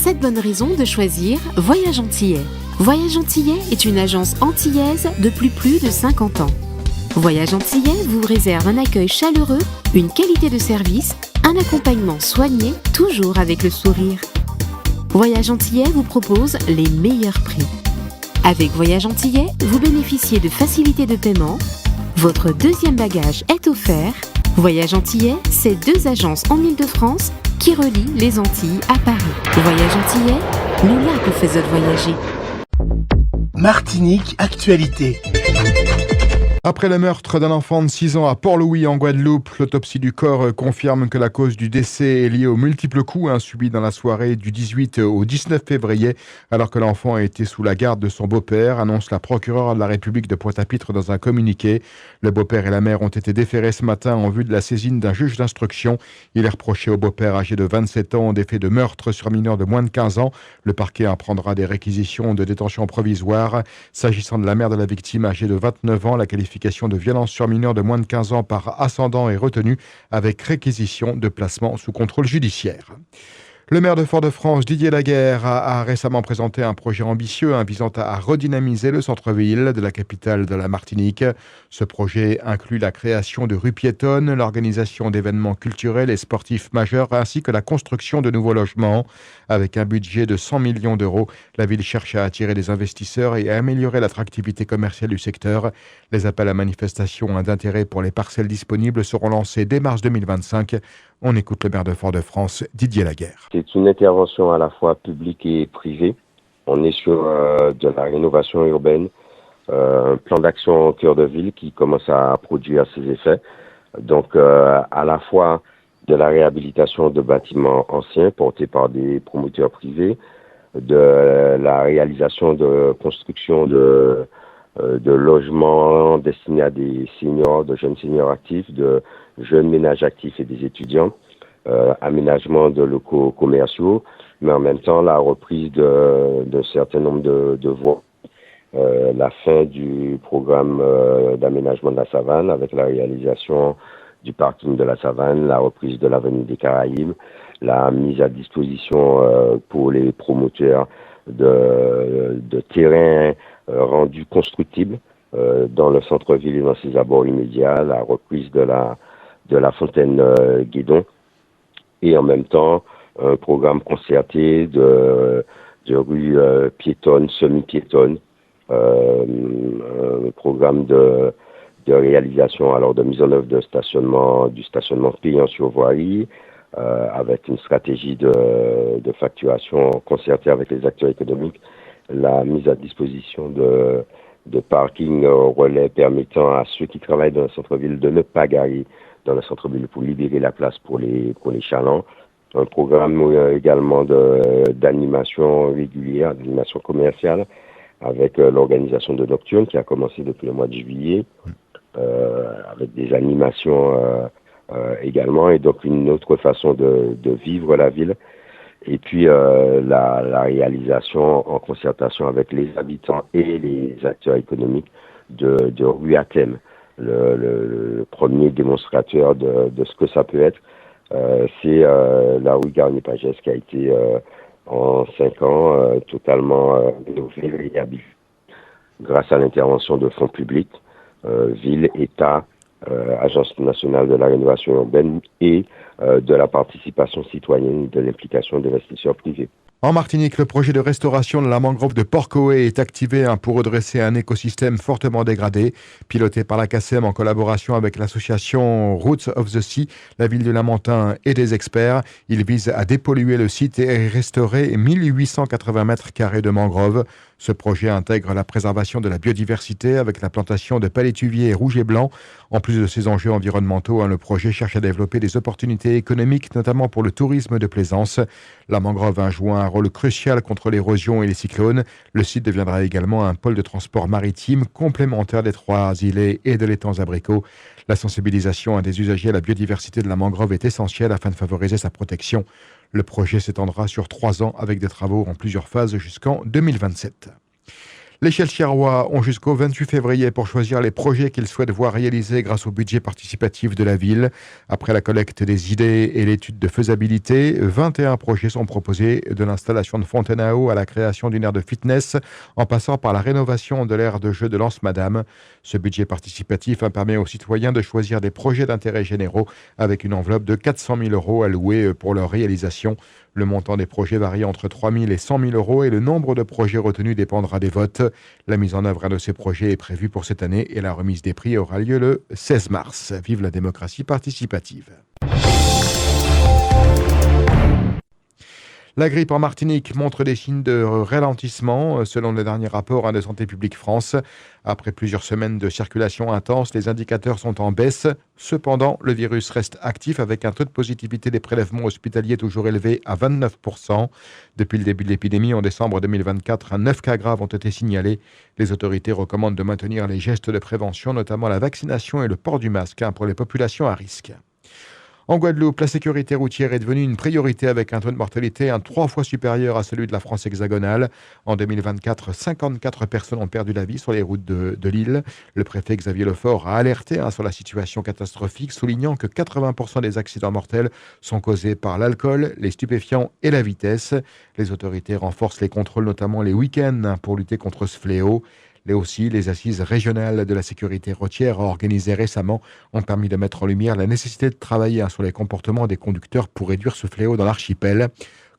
7 bonnes raisons de choisir Voyage Antillais. Voyage Antillais est une agence antillaise depuis plus de 50 ans. Voyage Antillais vous réserve un accueil chaleureux, une qualité de service, un accompagnement soigné, toujours avec le sourire. Voyage Antillais vous propose les meilleurs prix. Avec Voyage Antillais, vous bénéficiez de facilités de paiement. Votre deuxième bagage est offert. Voyage Antillais, c'est 2 agences en Île-de-France qui relient les Antilles à Paris. Voyage Antillais, nous là vous faisons voyager. Martinique Actualité. Après le meurtre d'un enfant de 6 ans à Port-Louis en Guadeloupe, l'autopsie du corps confirme que la cause du décès est liée aux multiples coups subis dans la soirée du 18 au 19 février, alors que l'enfant a été sous la garde de son beau-père, annonce la procureure de la République de Pointe-à-Pitre dans un communiqué. Le beau-père et la mère ont été déférés ce matin en vue de la saisine d'un juge d'instruction. Il est reproché au beau-père âgé de 27 ans des faits de meurtre sur mineur de moins de 15 ans. Le parquet prendra des réquisitions de détention provisoire. S'agissant de la mère de la victime âgée de 29 ans, la qualification de violence sur mineur de moins de 15 ans par ascendant est retenue avec réquisition de placement sous contrôle judiciaire. Le maire de Fort-de-France, Didier Laguerre, a récemment présenté un projet ambitieux visant à redynamiser le centre-ville de la capitale de la Martinique. Ce projet inclut la création de rues piétonnes, l'organisation d'événements culturels et sportifs majeurs, ainsi que la construction de nouveaux logements. Avec un budget de 100 millions d'euros, la ville cherche à attirer des investisseurs et à améliorer l'attractivité commerciale du secteur. Les appels à manifestation d'intérêt pour les parcelles disponibles seront lancés dès mars 2025. On écoute le maire de Fort-de-France, Didier Laguerre. C'est une intervention à la fois publique et privée. On est sur de la rénovation urbaine, un plan d'action au cœur de ville qui commence à produire ses effets. Donc à la fois de la réhabilitation de bâtiments anciens portés par des promoteurs privés, de la réalisation de construction de logements destinés à des seniors, de jeunes seniors actifs, de jeunes ménages actifs et des étudiants, aménagement de locaux commerciaux, mais en même temps la reprise d'un certain nombre de voies, la fin du programme d'aménagement de la Savane avec la réalisation du parking de la Savane, la reprise de l'avenue des Caraïbes, la mise à disposition pour les promoteurs de terrains rendus constructibles dans le centre-ville et dans ses abords immédiats, la reprise de la fontaine Guédon, et en même temps un programme concerté de rues piétonnes, semi-piétonnes, un programme de réalisation, alors de mise en œuvre du stationnement payant sur voirie, avec une stratégie de facturation concertée avec les acteurs économiques, la mise à disposition de parking relais permettant à ceux qui travaillent dans le centre-ville de ne pas garer dans le centre-ville pour libérer la place pour les chalands. Un programme également d'animation régulière, d'animation commerciale, avec l'organisation de nocturnes qui a commencé depuis le mois de juillet, avec des animations également, et donc une autre façon de vivre la ville. Et puis la réalisation en concertation avec les habitants et les acteurs économiques de rues à thème. Le premier démonstrateur de ce que ça peut être, c'est la rue Garnier-Pagès qui a été en 5 ans totalement rénovée et réhabilitée grâce à l'intervention de fonds publics, ville, État, Agence nationale de la rénovation urbaine et de la participation citoyenne, de l'implication d'investisseurs privés. En Martinique, le projet de restauration de la mangrove de Port-Coé est activé pour redresser un écosystème fortement dégradé. Piloté par la CACEM en collaboration avec l'association Roots of the Sea, la ville de Lamentin et des experts, il vise à dépolluer le site et restaurer 1880 mètres carrés de mangroves. Ce projet intègre la préservation de la biodiversité avec la plantation de palétuviers rouges et blancs. En plus de ces enjeux environnementaux, le projet cherche à développer des opportunités économiques, notamment pour le tourisme de plaisance. La mangrove joue un rôle crucial contre l'érosion et les cyclones. Le site deviendra également un pôle de transport maritime complémentaire des 3 îlets et de l'étang Abricot. La sensibilisation des usagers à la biodiversité de la mangrove est essentielle afin de favoriser sa protection. Le projet s'étendra sur 3 ans avec des travaux en plusieurs phases jusqu'en 2027. Les Chelchiarois ont jusqu'au 28 février pour choisir les projets qu'ils souhaitent voir réalisés grâce au budget participatif de la ville. Après la collecte des idées et l'étude de faisabilité, 21 projets sont proposés, de l'installation de fontaines à eau à la création d'une aire de fitness, en passant par la rénovation de l'aire de jeu de Lance-Madame. Ce budget participatif permet aux citoyens de choisir des projets d'intérêt généraux avec une enveloppe de 400 000 € alloués pour leur réalisation. Le montant des projets varie entre 3 000 et 100 000 € et le nombre de projets retenus dépendra des votes. La mise en œuvre de ces projets est prévue pour cette année et la remise des prix aura lieu le 16 mars. Vive la démocratie participative. La grippe en Martinique montre des signes de ralentissement, selon le dernier rapport de Santé publique France. Après plusieurs semaines de circulation intense, les indicateurs sont en baisse. Cependant, le virus reste actif avec un taux de positivité des prélèvements hospitaliers toujours élevé à 29%. Depuis le début de l'épidémie, en décembre 2024, 9 cas graves ont été signalés. Les autorités recommandent de maintenir les gestes de prévention, notamment la vaccination et le port du masque pour les populations à risque. En Guadeloupe, la sécurité routière est devenue une priorité avec un taux de mortalité 3 fois supérieur à celui de la France hexagonale. En 2024, 54 personnes ont perdu la vie sur les routes de l'île. Le préfet Xavier Lefort a alerté sur la situation catastrophique, soulignant que 80% des accidents mortels sont causés par l'alcool, les stupéfiants et la vitesse. Les autorités renforcent les contrôles, notamment les week-ends, pour lutter contre ce fléau. Là aussi, les assises régionales de la sécurité routière organisées récemment ont permis de mettre en lumière la nécessité de travailler sur les comportements des conducteurs pour réduire ce fléau dans l'archipel.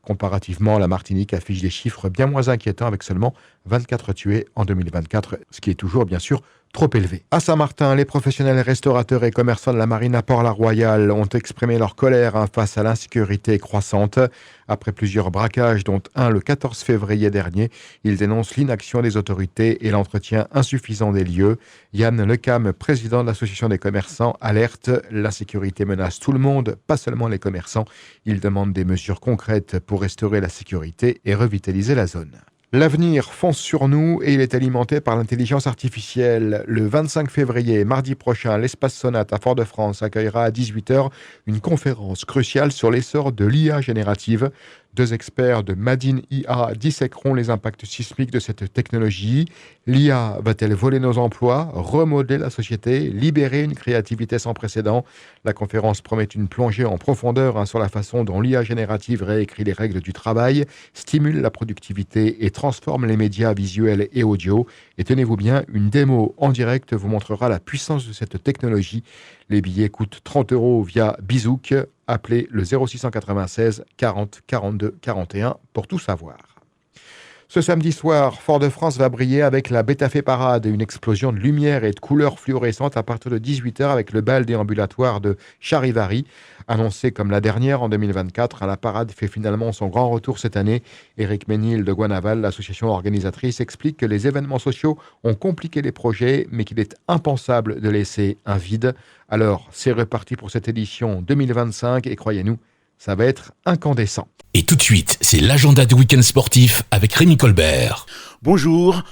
Comparativement, la Martinique affiche des chiffres bien moins inquiétants avec seulement 24 tués en 2024, ce qui est toujours bien sûr trop élevé. À Saint-Martin, les professionnels restaurateurs et commerçants de la marine à Port-la-Royale ont exprimé leur colère face à l'insécurité croissante. Après plusieurs braquages, dont un le 14 février dernier, ils dénoncent l'inaction des autorités et l'entretien insuffisant des lieux. Yann Lecam, président de l'association des commerçants, alerte: l'insécurité menace tout le monde, pas seulement les commerçants. Il demande des mesures concrètes pour restaurer la sécurité et revitaliser la zone. L'avenir fonce sur nous et il est alimenté par l'intelligence artificielle. Le 25 février, mardi prochain, l'Espace Sonate à Fort-de-France accueillera à 18h une conférence cruciale sur l'essor de l'IA générative. 2 experts de Madin IA disséqueront les impacts sismiques de cette technologie. L'IA va-t-elle voler nos emplois, remodeler la société, libérer une créativité sans précédent? La conférence promet une plongée en profondeur sur la façon dont l'IA générative réécrit les règles du travail, stimule la productivité et transforme les médias visuels et audio. Et tenez-vous bien, une démo en direct vous montrera la puissance de cette technologie. Les billets coûtent 30 € via Bizouk. Appelez le 0696 40 42 41 pour tout savoir. Ce samedi soir, Fort-de-France va briller avec la Bétafé Parade, une explosion de lumière et de couleurs fluorescentes à partir de 18h avec le bal déambulatoire de Charivari. Annoncé comme la dernière en 2024, la parade fait finalement son grand retour cette année. Éric Ménil de Guanaval, l'association organisatrice, explique que les événements sociaux ont compliqué les projets, mais qu'il est impensable de laisser un vide. Alors, c'est reparti pour cette édition 2025 et croyez-nous, ça va être incandescent. Et tout de suite, c'est l'agenda du week-end sportif avec Rémi Colbert. Bonjour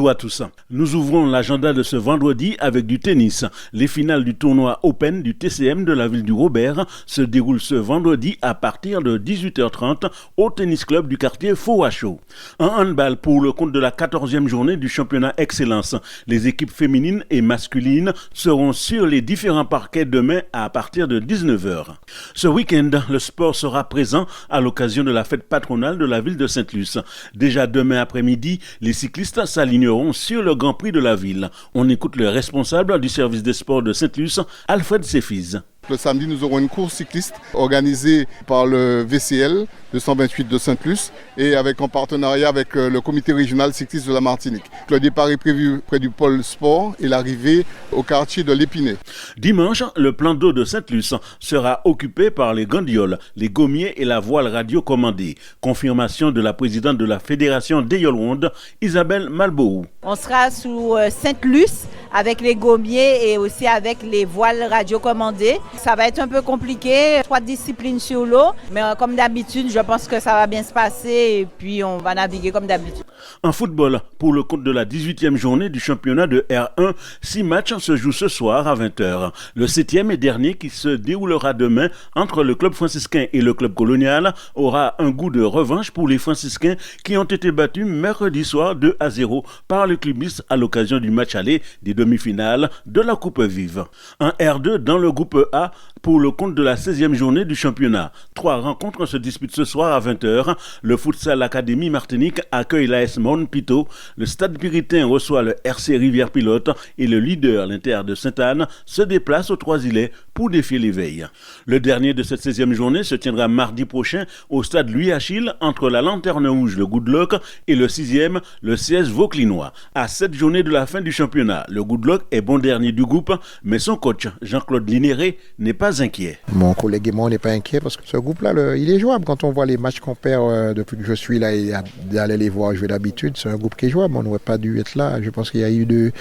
à tous. Nous ouvrons l'agenda de ce vendredi avec du tennis. Les finales du tournoi Open du TCM de la ville du Robert se déroulent ce vendredi à partir de 18h30 au tennis club du quartier Fauachaud. Un handball pour le compte de la 14e journée du championnat Excellence. Les équipes féminines et masculines seront sur les différents parquets demain à partir de 19h. Ce week-end, le sport sera présent à l'occasion de la fête patronale de la ville de Sainte-Luce. Déjà demain après-midi, les cyclistes s'aligneront sur le Grand Prix de la ville. On écoute le responsable du service des sports de Sainte-Luce, Alfred Sefiz. Le samedi, nous aurons une course cycliste organisée par le VCL 228 de Sainte-Luce et en partenariat avec le comité régional cycliste de la Martinique. Le départ est prévu près du pôle sport et l'arrivée au quartier de l'Épinay. Dimanche, le plan d'eau de Sainte-Luce sera occupé par les gondioles, les gommiers et la voile radio commandée. Confirmation de la présidente de la Fédération des Yolondes, Isabelle Malboou. On sera sous Sainte-Luce avec les gommiers et aussi avec les voiles radio commandées. Ça va être un peu compliqué, 3 disciplines sur l'eau, mais comme d'habitude, je pense que ça va bien se passer et puis on va naviguer comme d'habitude. En football, pour le compte de la 18e journée du championnat de R1, 6 matchs se jouent ce soir à 20h. Le 7e et dernier qui se déroulera demain entre le club franciscain et le club colonial aura un goût de revanche pour les franciscains qui ont été battus mercredi soir 2-0 par le clubiste à l'occasion du match aller des demi-finales de la Coupe Vive. En R2 dans le groupe A pour le compte de la 16e journée du championnat. 3 rencontres se disputent ce soir à 20h. Le Futsal Académie Martinique accueille l'AS Morne-Pito. Le Stade Piritain reçoit le RC Rivière-Pilote et le leader, l'Inter de Sainte-Anne, se déplace aux Trois-Îlets pour défier l'éveil. Le dernier de cette 16e journée se tiendra mardi prochain au stade Louis-Achille entre la Lanterne Rouge, le Goodluck, et le 6e, le CS Vauclinois. À 7 journées de la fin du championnat, le Goodluck est bon dernier du groupe, mais son coach, Jean-Claude Linéré, n'est pas inquiet. Mon collègue et moi, on n'est pas inquiet parce que ce groupe-là, il est jouable. Quand on voit les matchs qu'on perd depuis que je suis là et d'aller les voir jouer d'habitude, c'est un groupe qui est jouable. On n'aurait pas dû être là. Je pense qu'il y a eu des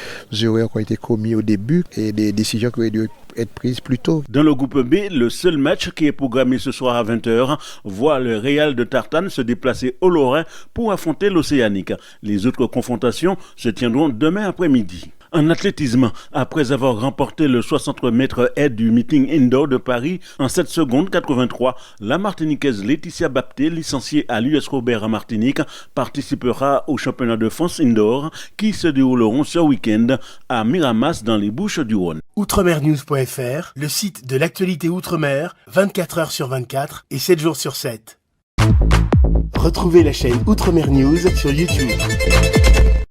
erreurs qui ont été commises au début et des décisions qui auraient dû être prises plus tôt. Dans le groupe B, le seul match qui est programmé ce soir à 20h voit le Real de Tartane se déplacer au Lorrain pour affronter l'Océanique. Les autres confrontations se tiendront demain après-midi. En athlétisme, après avoir remporté le 60 mètres aide du meeting indoor de Paris en 7 secondes 83, la Martiniquaise Laetitia Bapté, licenciée à l'US Robert à Martinique, participera au championnat de France indoor qui se dérouleront ce week-end à Miramas dans les Bouches-du-Rhône. Outremernews.fr, le site de l'actualité Outre-mer, 24 heures sur 24 et 7 jours sur 7. Retrouvez la chaîne Outremer News sur YouTube.